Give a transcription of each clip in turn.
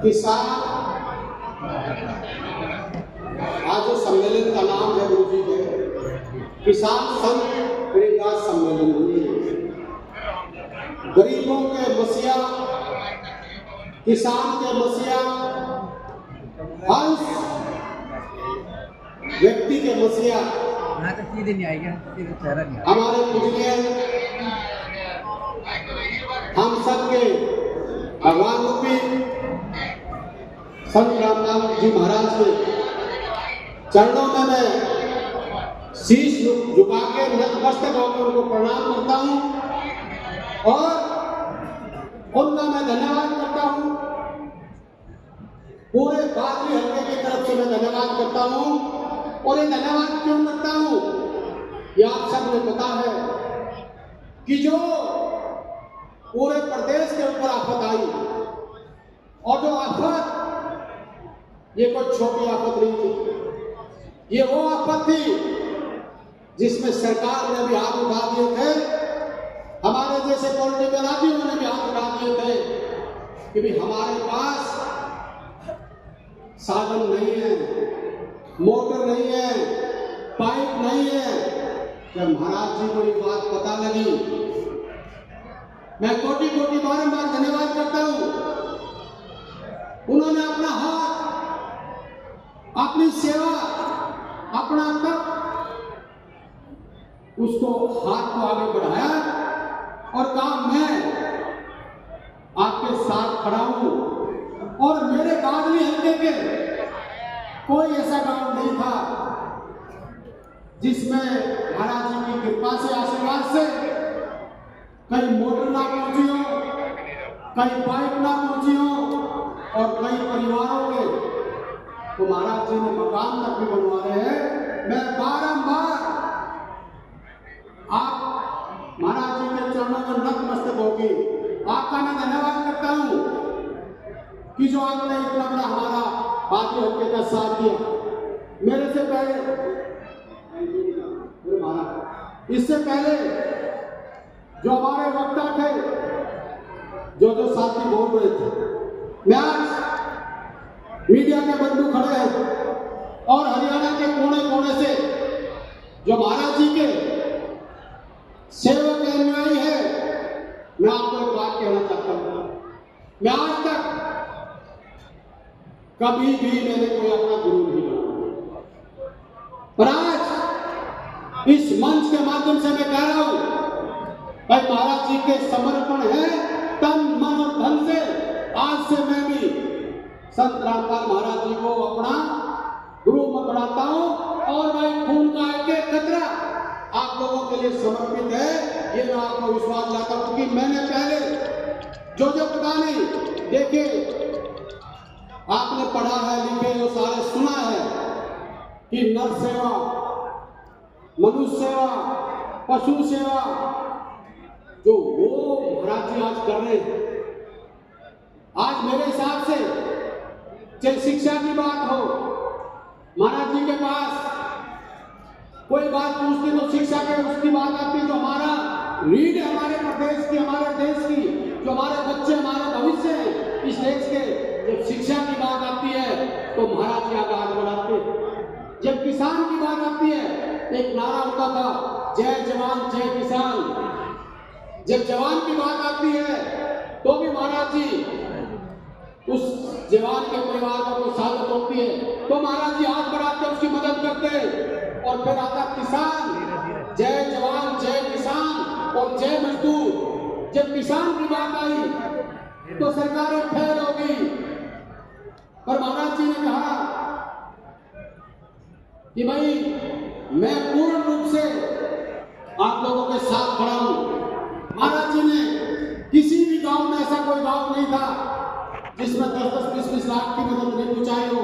किसान आज जो सम्मेलन का नाम है वो भी है किसान संघ क्रीड़ा सम्मेलन। गरीबों के मसीहा, किसान के मसीहा, हर व्यक्ति के मसीहा हमारे पूजनीय हम सबके भगवान रूपी संत रामदास जी महाराज के चरणों में मैं शीश झुका के नतमस्तक होकर उनको प्रणाम करता हूँ और उनका मैं धन्यवाद करता हूँ। पूरे बादली हल्के की तरफ से मैं धन्यवाद करता हूँ। और ये धन्यवाद क्यों करता हूँ, ये आप सबको पता है कि जो पूरे प्रदेश के ऊपर आफत आई और जो आफत ये कोई छोटी आफत नहीं थी, ये वो आफत थी जिसमें सरकार ने भी हाथ उठा दिए थे, हमारे जैसे पॉलिटिकल आदमियों ने भी हाथ उठा दिए थे कि भी हमारे पास साधन नहीं है, मोटर नहीं है, पाइप नहीं है। जब महाराज जी को ये बात पता लगी, मैं कोटि कोटि बारंबार धन्यवाद करता हूं। उन्होंने अपना हाथ, अपनी सेवा, अपना तप, उसको हाथ को आगे बढ़ाया और कहा मैं आपके साथ खड़ा हूं। और मेरे बादली हल्के के कोई ऐसा गांव नहीं था जिसमें महाराज जी की कृपा से, आशीर्वाद से कहीं मोटर ना पहुंची हो, कहीं पाइप ना पहुंची हो और कई परिवारों के तो महाराज जी ने मकान तक भी बनवा रहे हैं। मैं बारंबार आप महाराज जी के चरणों में नतमस्तक होगी आपका मैं धन्यवाद करता हूं कि जो आपने इतना बड़ा हमारा बाकी हल्के का साथ दिया। मेरे से पहले इससे पहले जो हमारे वक्ता थे, जो साथी बोल रहे थे, मैं आज मीडिया के बंधु खड़े हैं और हरियाणा के कोने कोने से जो महाराज जी के सेवक अनुयायी है, मैं आपको एक बात कहना चाहता हूं। मैं आज तक कभी भी मैंने कोई अपना गुरु नहीं माना, पर आज इस मंच के माध्यम से मैं कह रहा हूं, भाई महाराज जी के समर्पण है तन मन और धन से। आज से मैं भी संत रामपाल महाराज जी को अपना गुरु मत बनाता हूं और भाई खून का एक एक कतरा आप लोगों के लिए समर्पित है, ये मैं आपको विश्वास दिलाता हूं। क्योंकि मैंने पहले जो पता नहीं देखे, आपने पढ़ा है, लिखे, वो सारे सुना है कि नर सेवा, मनुष्य सेवा, पशु सेवा जो वो महाराज जी आज कर रहे हैं। आज मेरे हिसाब से चाहे शिक्षा की बात हो, महाराज जी के पास कोई बात पूछती तो शिक्षा के उसकी बात आती, जो हमारा रीढ़ है हमारे प्रदेश की, हमारे देश की, जो हमारे बच्चे, हमारे भविष्य है इस देश के, जब शिक्षा की बात आती है तो महाराज जी आगे हाथ बढ़ाते हैं। जब किसान की बात आती है, एक नारा होता था, जय जवान जय किसान। जब जवान की बात आती है तो भी महाराज जी उस जवान के परिवार का कोई साधन होती है तो महाराज जी हाथ बढ़ाते, उसकी मदद करते। और फिर आता किसान, जय जवान जय किसान और जय मजदूर। जब किसान की बात आई तो सरकारें फेल हो गई, पर महाराज जी ने कहा कि भाई मैं पूर्ण रूप से आप लोगों के साथ खड़ा हूं। महाराज जी ने किसी भी गांव में ऐसा कोई गांव नहीं था जिसमें 10-20 लाख की मदद नहीं पहुंचाई हो।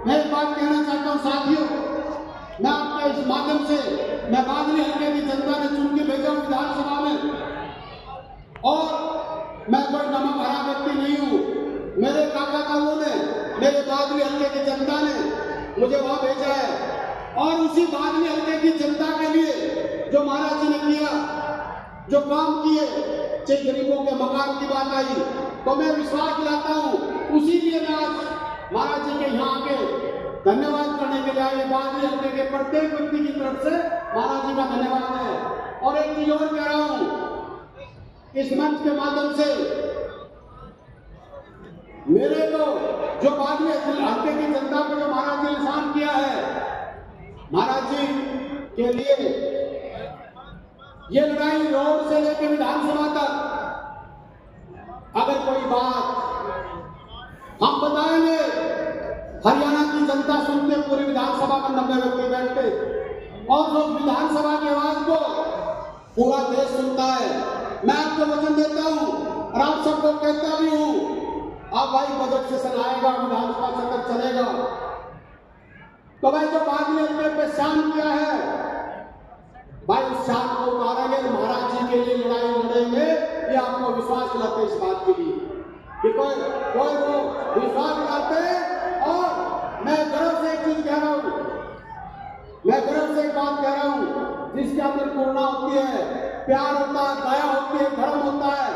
मैं एक बात कहना चाहता हूं साथियों, मैं आपके इस माध्यम से, मैं बादली हल्के की जनता ने चुन के भेजा हूं विधानसभा में, और मैं कोई नमक हरा व्यक्ति नहीं हूं। मेरे काका ताऊ ने, मेरे बादली हल्के की जनता ने मुझे वहां भेजा है और उसी बादली हल्के की जनता के लिए जो महाराज जी ने किया, जो काम किए, चाहे गरीबों के मकान की बात आई तो मैं विश्वास दिलाता हूं, उसी लिए मैं आज महाराज जी के यहाँ आके धन्यवाद करने के लिए आए। बादरी हल्के के प्रत्येक व्यक्ति की तरफ से महाराज जी का धन्यवाद है। और एक चीज और कह रहा हूं, इस मंच के माध्यम से मेरे को जो बादरी हल्के की जनता को जो महाराज जी ने शांत किया है, महाराज जी के लिए ये लड़ाई रोड से लेकर विधानसभा तक अगर कोई बात हम बताएंगे, हरियाणा की जनता सुनते, पूरी विधानसभा में 90 व्यक्ति बैठते और जो विधानसभा की आवाज को पूरा देश सुनता है। मैं आपको वचन देता हूं और आप सबको कहता भी हूं, अब भाई बजट सेशन आएगा, विधानसभा सत्र चलेगा, तो भाई जो बादली हल्के पे शांत किया है, भाई उस शांत को उतारेंगे, महाराज जी के लिए लड़ाई लड़ेंगे। ये आपको विश्वास दिलाते इस बात के लिए कि कोई को विश्वास दिलाते। और मैं गर्व से एक चीज कह रहा हूं, मैं गर्व से एक बात कह रहा हूं, जिसके अंदर करुणा होती है, प्यार होता है, दया होती है, धर्म होता है,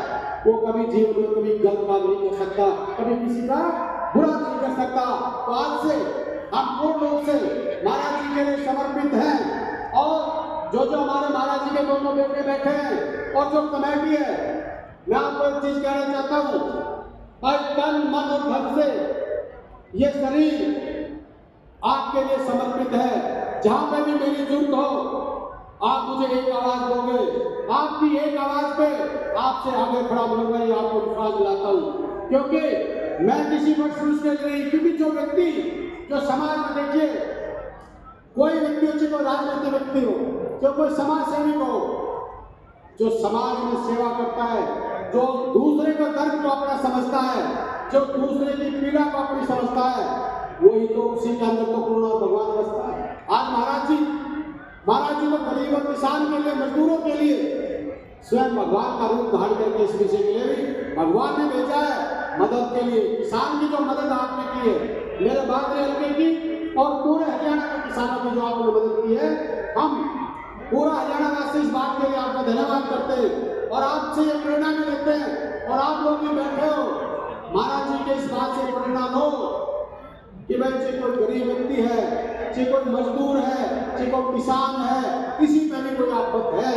वो कभी जीवन में कभी गलत काम नहीं कर सकता, कभी किसी का बुरा नहीं कर सकता। तो आज से हम पूर्ण रूप से महाराज जी के लिए समर्पित हैं। और जो जो हमारे महाराज जी के दोनों बेटे बैठे हैं और जो कमेटी है, मैं आपको एक चीज कहना चाहता हूं, भाई तन मन और धन से ये शरीर आपके लिए समर्पित है। जहां पे भी मेरी जरूरत हो, आप मुझे एक आवाज दोगे, आपकी एक आवाज पे आपसे आगे खड़ा बनूंगा, ये आपको विश्वास दिलाता हूं। क्योंकि मैं किसी पर के लिए, क्योंकि जो व्यक्ति जो समाज में, देखिए कोई व्यक्ति हो, चाहे राजनीतिक व्यक्ति हो, जो कोई समाज सेवी हो, जो समाज में सेवा करता है, जो दूसरे का दर्द को अपना समझता है, जो दूसरे की पीड़ा को अपनी समझता है, वही तो उसी के अंदर तो करुणा भगवान बसता है। आज महाराज जी को गरीब और किसान के लिए, मजदूरों के लिए स्वयं भगवान का रूप धारण करके इस विषय के लिए भी भगवान ने भेजा है मदद के लिए। किसान की जो मदद आपने की है, मेरे बादरी हल्के की और पूरे हरियाणा के किसानों की जो आपने मदद की है, हम पूरा हरियाणा वासी इस बात के लिए आपका धन्यवाद करते हैं और आपसे ये प्रेरणा भी लेते हैं। और आप लोग भी बैठे हो, महाराज जी के इस बात से प्रेरणा लो कि भाई चाहे कोई गरीब व्यक्ति है, चाहे कोई मजदूर है, चाहे कोई किसान है, किसी पे भी कोई आफत है,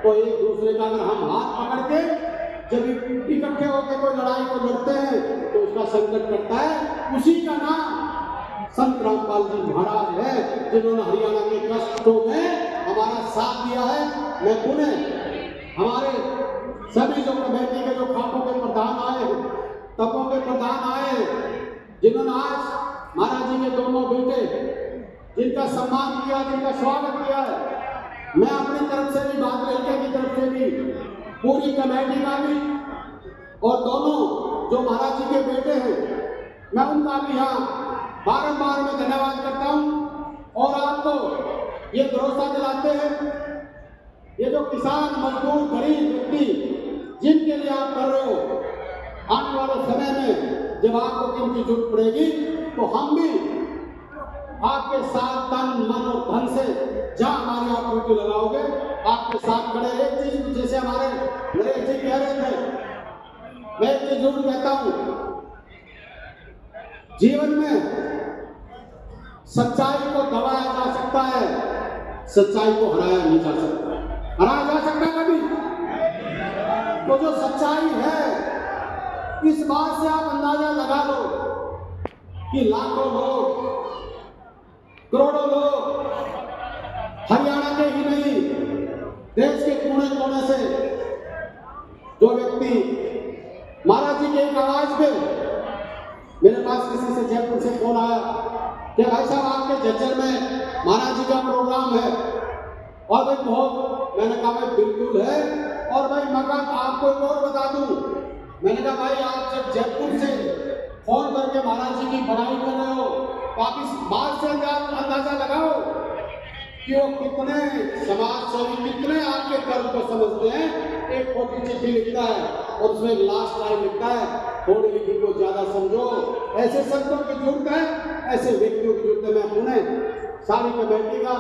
तो एक दूसरे का अगर हम हाथ पकड़ के जब इकट्ठे होकर कोई लड़ाई को लड़ते हैं तो उसका संकट करता है। उसी का नाम संत रामपाल जी महाराज है, जिन्होंने हरियाणा के कष्टों में हमारा साथ दिया है। मैं पुनः हमारे सभी जो कमेटी के जो खापों के प्रधान आए, तपों के प्रधान आए, जिन्होंने आज महाराज जी के दोनों बेटे जिनका सम्मान किया, जिनका स्वागत किया है, मैं अपनी तरफ से भी, बादरी हल्के की तरफ से भी, पूरी कमेटी का भी और दोनों जो महाराज जी के बेटे हैं, मैं उनका भी यहाँ बारंबार मैं धन्यवाद करता हूँ। और आपको ये भरोसा दिलाते हैं, ये जो किसान, मजदूर, गरीब व्यक्ति जिनके लिए आप कर रहे हो, आने वाले समय में जब आपको इनकी जरूरत पड़ेगी तो हम भी आपके साथ तन मन और धन से, जहां हमारी आप ड्यूटी लगाओगे, आपके साथ खड़े। एक चीज जैसे हमारे नरेश जी कह रहे थे, मैं एक चीज जरूर कहता हूं, जीवन में सच्चाई को दबाया जा सकता है, सच्चाई को हराया नहीं जा सकता। हराया जा सकता है कभी? तो जो सच्चाई है, इस बात से आप अंदाजा लगा लो कि लाखों लोग, करोड़ों लोग हरियाणा के ही नहीं, देश के कोने कोने से जो व्यक्ति महाराज जी के एक आवाज पे, मेरे पास किसी से जयपुर से फोन आया कि भाई साहब आपके झज्जर में महाराज जी का प्रोग्राम है, और भाई बहुत, मैंने कहा भाई बिल्कुल है, और भाई मैं आपको एक और बता दूं, मैंने कहा भाई आप जब जयपुर से फोन करके महाराज जी की बड़ाई कर रहे हो, तो आप इस बात से अंदाजा लगाओ कि वो कितने समाज सेवी, कितने आपके कर्म को समझते हैं। एक छोटी चिट्ठी लिखता है और उसमें लास्ट लाइन लिखता है, थोड़ी लिखी को ज्यादा समझो। ऐसे संतों की जरूरत है, ऐसे व्यक्तियों की जरूरत है। मैं पुनः सारी कमेटी का,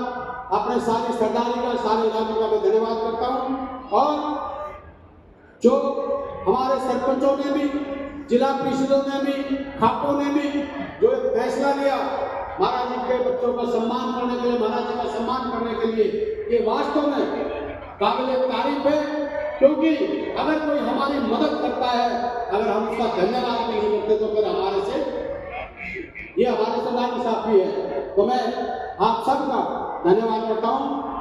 अपने सारी सरदारी का, सारे इलाके का मैं धन्यवाद करता हूँ। और जो हमारे सरपंचों ने भी, जिला परिषदों ने भी, खापों ने भी जो हिस्सा लिया महाराज जी के बच्चों का सम्मान करने के लिए, महाराज जी का सम्मान करने के लिए, ये वास्तव में काबिल तारीफ है। क्योंकि अगर कोई हमारी मदद करता है, अगर हम उसका धन्यवाद भी नहीं करते तो फिर हमारे से नाइंसाफी है। तो मैं आप सबका धन्यवाद करता हूँ।